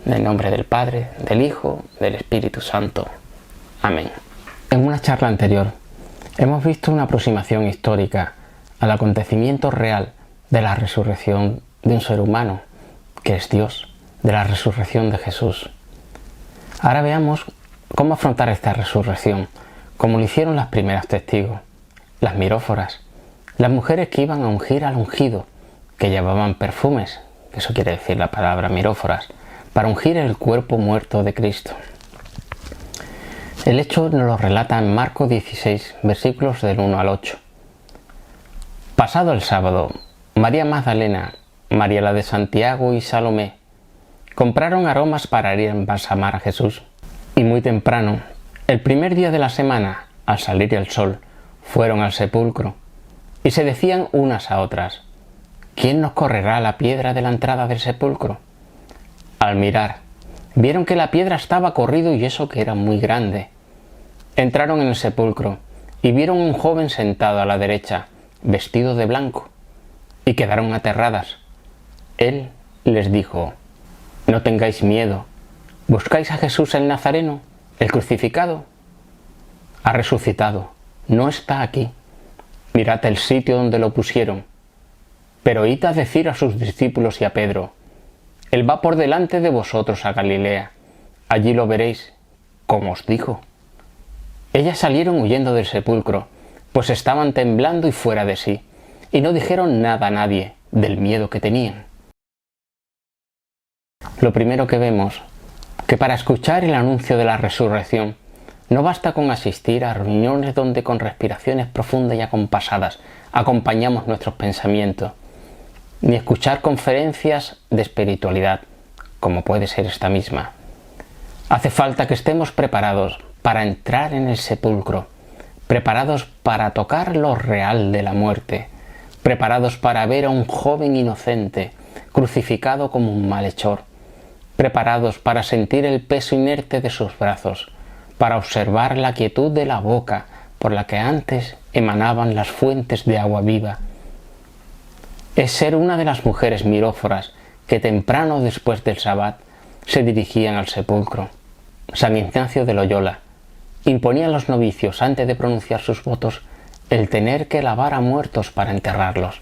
En el nombre del Padre, del Hijo, del Espíritu Santo. Amén. En una charla anterior hemos visto una aproximación histórica al acontecimiento real de la resurrección de un ser humano, que es Dios, de la resurrección de Jesús. Ahora veamos cómo afrontar esta resurrección, como lo hicieron las primeras testigos, las miróforas, las mujeres que iban a ungir al ungido, que llevaban perfumes, que eso quiere decir la palabra miróforas, para ungir el cuerpo muerto de Cristo. El hecho nos lo relata en Marcos 16, versículos del 1 al 8. Pasado el sábado, María Magdalena, María la de Santiago y Salomé compraron aromas para ir a embalsamar a Jesús. Y muy temprano, el primer día de la semana, al salir el sol, fueron al sepulcro y se decían unas a otras: ¿quién nos correrá la piedra de la entrada del sepulcro? Al mirar, vieron que la piedra estaba corrido y eso que era muy grande. Entraron en el sepulcro y vieron un joven sentado a la derecha, vestido de blanco, y quedaron aterradas. Él les dijo: no tengáis miedo, ¿buscáis a Jesús el Nazareno, el crucificado? Ha resucitado, no está aquí. Mirad el sitio donde lo pusieron. Pero id a decir a sus discípulos y a Pedro: Él va por delante de vosotros a Galilea. Allí lo veréis, como os dijo. Ellas salieron huyendo del sepulcro, pues estaban temblando y fuera de sí, y no dijeron nada a nadie del miedo que tenían. Lo primero que vemos, que para escuchar el anuncio de la resurrección, no basta con asistir a reuniones donde con respiraciones profundas y acompasadas acompañamos nuestros pensamientos, ni escuchar conferencias de espiritualidad, como puede ser esta misma. Hace falta que estemos preparados para entrar en el sepulcro, preparados para tocar lo real de la muerte, preparados para ver a un joven inocente crucificado como un malhechor, preparados para sentir el peso inerte de sus brazos, para observar la quietud de la boca por la que antes emanaban las fuentes de agua viva. Es ser una de las mujeres miróforas que temprano después del Sabbat se dirigían al sepulcro. San Ignacio de Loyola imponía a los novicios, antes de pronunciar sus votos, el tener que lavar a muertos para enterrarlos.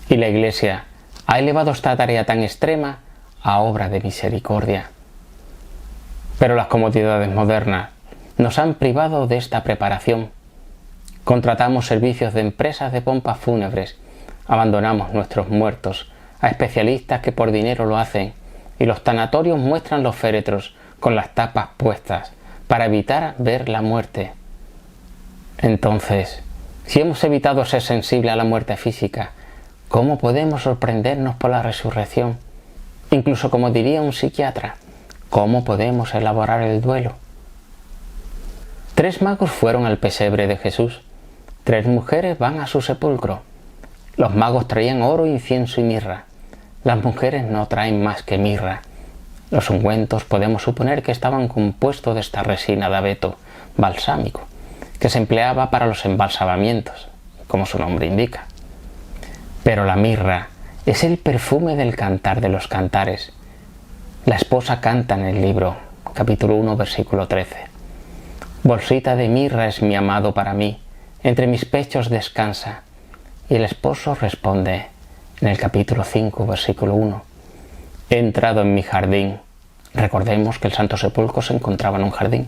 Y la Iglesia ha elevado esta tarea tan extrema a obra de misericordia. Pero las comodidades modernas nos han privado de esta preparación. Contratamos servicios de empresas de pompas fúnebres, abandonamos nuestros muertos a especialistas que por dinero lo hacen, y los tanatorios muestran los féretros con las tapas puestas para evitar ver la muerte. Entonces, si hemos evitado ser sensibles a la muerte física, ¿cómo podemos sorprendernos por la resurrección? Incluso, como diría un psiquiatra, ¿cómo podemos elaborar el duelo? 3 magos fueron al pesebre de Jesús. 3 mujeres van a su sepulcro. Los magos traían oro, incienso y mirra. Las mujeres no traen más que mirra. Los ungüentos podemos suponer que estaban compuestos de esta resina de abeto balsámico, que se empleaba para los embalsamamientos, como su nombre indica. Pero la mirra es el perfume del Cantar de los Cantares. La esposa canta en el libro, capítulo 1, versículo 13. Bolsita de mirra es mi amado para mí, entre mis pechos descansa. Y el esposo responde en el capítulo 5, versículo 1. He entrado en mi jardín. Recordemos que el Santo Sepulcro se encontraba en un jardín.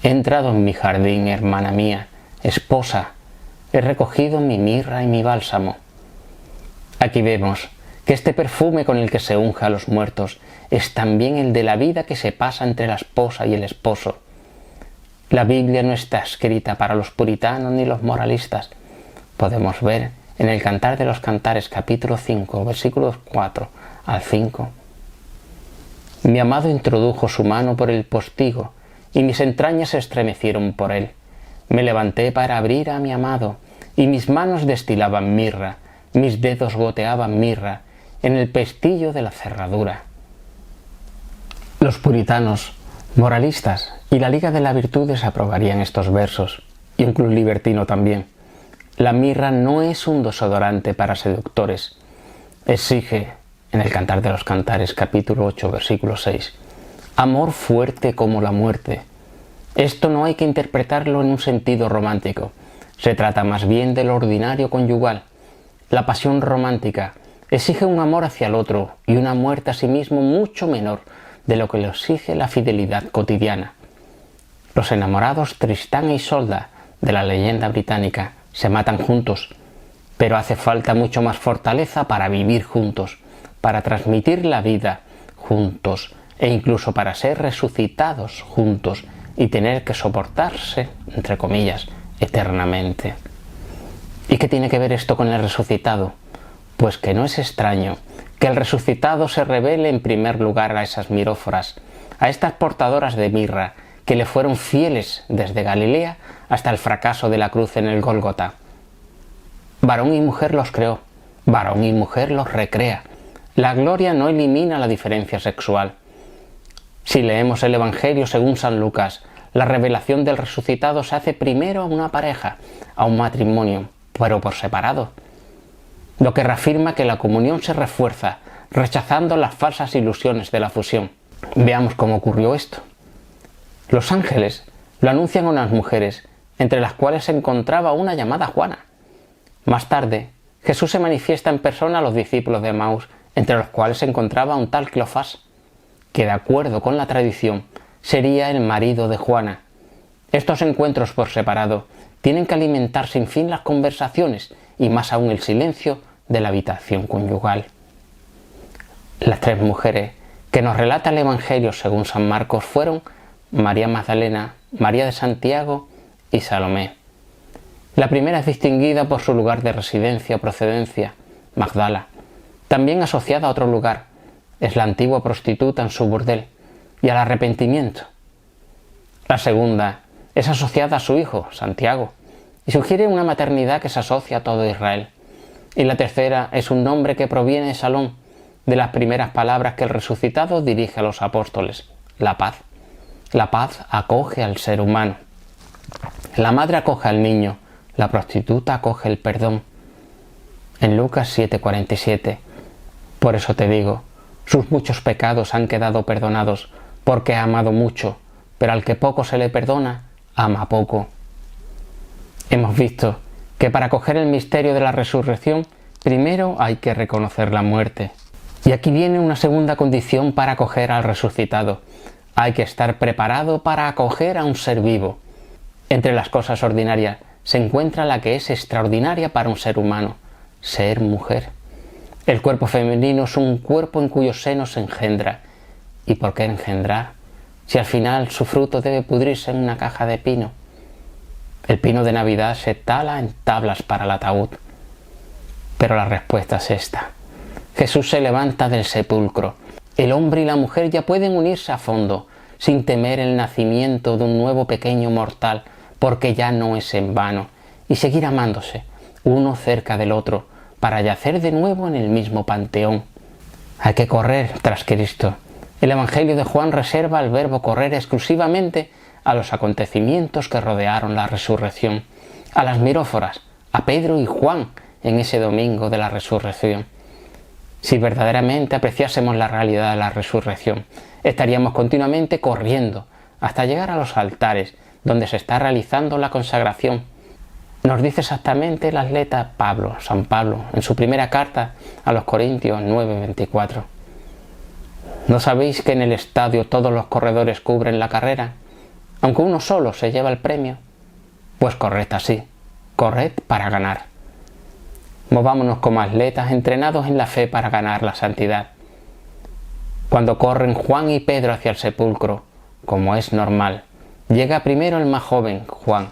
He entrado en mi jardín, hermana mía, esposa. He recogido mi mirra y mi bálsamo. Aquí vemos que este perfume con el que se unge a los muertos es también el de la vida que se pasa entre la esposa y el esposo. La Biblia no está escrita para los puritanos ni los moralistas. Podemos ver en el Cantar de los Cantares, capítulo 5, versículos 4 al 5. Mi amado introdujo su mano por el postigo y mis entrañas se estremecieron por él. Me levanté para abrir a mi amado y mis manos destilaban mirra, mis dedos goteaban mirra en el pestillo de la cerradura. Los puritanos, moralistas y la Liga de las Virtudes aprobarían estos versos, y un club libertino también. La mirra no es un desodorante para seductores. Exige en el Cantar de los Cantares, capítulo 8, versículo 6. Amor fuerte como la muerte. Esto no hay que interpretarlo en un sentido romántico. Se trata más bien del ordinario conyugal. La pasión romántica exige un amor hacia el otro y una muerte a sí mismo mucho menor de lo que le exige la fidelidad cotidiana. Los enamorados Tristán e Isolda de la leyenda británica se matan juntos, pero hace falta mucho más fortaleza para vivir juntos, para transmitir la vida juntos e incluso para ser resucitados juntos y tener que soportarse, entre comillas, eternamente. ¿Y qué tiene que ver esto con el resucitado? Pues que no es extraño que el resucitado se revele en primer lugar a esas miróforas, a estas portadoras de mirra, que le fueron fieles desde Galilea hasta el fracaso de la cruz en el Gólgota. Varón y mujer los creó, varón y mujer los recrea. La gloria no elimina la diferencia sexual. Si leemos el Evangelio según San Lucas, la revelación del resucitado se hace primero a una pareja, a un matrimonio, pero por separado. Lo que reafirma que la comunión se refuerza, rechazando las falsas ilusiones de la fusión. Veamos cómo ocurrió esto. Los ángeles lo anuncian a unas mujeres, entre las cuales se encontraba una llamada Juana. Más tarde, Jesús se manifiesta en persona a los discípulos de Emaús, entre los cuales se encontraba un tal Cleofás, que de acuerdo con la tradición sería el marido de Juana. Estos encuentros por separado tienen que alimentar sin fin las conversaciones y más aún el silencio de la habitación conyugal. Las tres mujeres que nos relata el Evangelio según San Marcos fueron María Magdalena, María de Santiago y Salomé. La primera es distinguida por su lugar de residencia o procedencia, Magdala, también asociada a otro lugar, es la antigua prostituta en su burdel, y al arrepentimiento. La segunda es asociada a su hijo, Santiago, y sugiere una maternidad que se asocia a todo Israel. Y la tercera es un nombre que proviene de Salón, de las primeras palabras que el resucitado dirige a los apóstoles, la paz. La paz acoge al ser humano. La madre acoge al niño, la prostituta acoge el perdón. En Lucas 7:47, por eso te digo, sus muchos pecados han quedado perdonados, porque ha amado mucho, pero al que poco se le perdona, ama poco. Hemos visto que para acoger el misterio de la resurrección, primero hay que reconocer la muerte. Y aquí viene una segunda condición para acoger al resucitado. Hay que estar preparado para acoger a un ser vivo. Entre las cosas ordinarias se encuentra la que es extraordinaria para un ser humano, ser mujer. El cuerpo femenino es un cuerpo en cuyos senos se engendra. ¿Y por qué engendrar? Si al final su fruto debe pudrirse en una caja de pino. El pino de Navidad se tala en tablas para el ataúd. Pero la respuesta es esta. Jesús se levanta del sepulcro. El hombre y la mujer ya pueden unirse a fondo, sin temer el nacimiento de un nuevo pequeño mortal, porque ya no es en vano, y seguir amándose, uno cerca del otro, para yacer de nuevo en el mismo panteón. Hay que correr tras Cristo. El Evangelio de Juan reserva el verbo correr exclusivamente a los acontecimientos que rodearon la resurrección, a las miróforas, a Pedro y Juan en ese domingo de la resurrección. Si verdaderamente apreciásemos la realidad de la resurrección, estaríamos continuamente corriendo hasta llegar a los altares donde se está realizando la consagración. Nos dice exactamente el atleta San Pablo, en su primera carta a los Corintios 9:24. ¿No sabéis que en el estadio todos los corredores cubren la carrera, aunque uno solo se lleva el premio? Pues corred así, corred para ganar. Movámonos como atletas entrenados en la fe para ganar la santidad. Cuando corren Juan y Pedro hacia el sepulcro, como es normal, llega primero el más joven, Juan,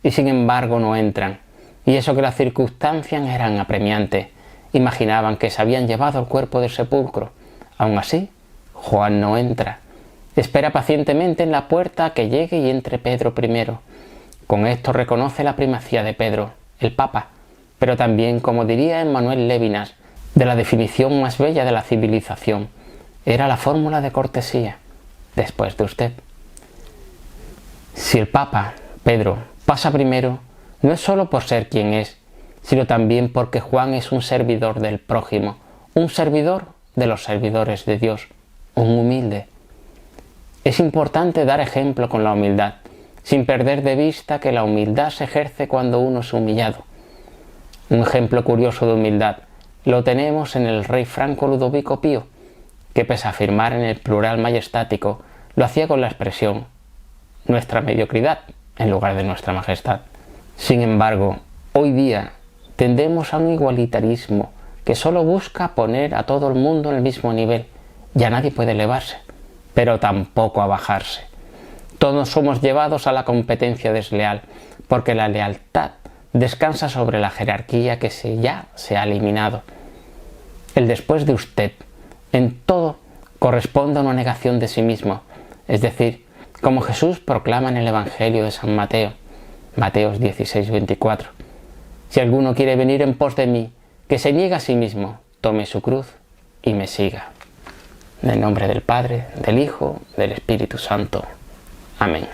y sin embargo no entran, y eso que las circunstancias eran apremiantes, imaginaban que se habían llevado el cuerpo del sepulcro. Aún así, Juan no entra, espera pacientemente en la puerta a que llegue y entre Pedro primero. Con esto reconoce la primacía de Pedro, el Papa, pero también, como diría Emmanuel Levinas, de la definición más bella de la civilización, era la fórmula de cortesía, después de usted. Si el Papa, Pedro, pasa primero, no es solo por ser quien es, sino también porque Juan es un servidor del prójimo, un servidor de los servidores de Dios, un humilde. Es importante dar ejemplo con la humildad, sin perder de vista que la humildad se ejerce cuando uno es humillado. Un ejemplo curioso de humildad lo tenemos en el rey Franco Ludovico Pío, que pese a afirmar en el plural majestático, lo hacía con la expresión nuestra mediocridad en lugar de nuestra majestad. Sin embargo, hoy día tendemos a un igualitarismo que solo busca poner a todo el mundo en el mismo nivel. Ya nadie puede elevarse, pero tampoco a bajarse. Todos somos llevados a la competencia desleal, porque la lealtad descansa sobre la jerarquía que ya se ha eliminado. El después de usted, en todo, corresponde a una negación de sí mismo, es decir, como Jesús proclama en el Evangelio de San Mateo, Mateos 16:24. Si alguno quiere venir en pos de mí, que se niegue a sí mismo, tome su cruz y me siga. En el nombre del Padre, del Hijo, del Espíritu Santo. Amén.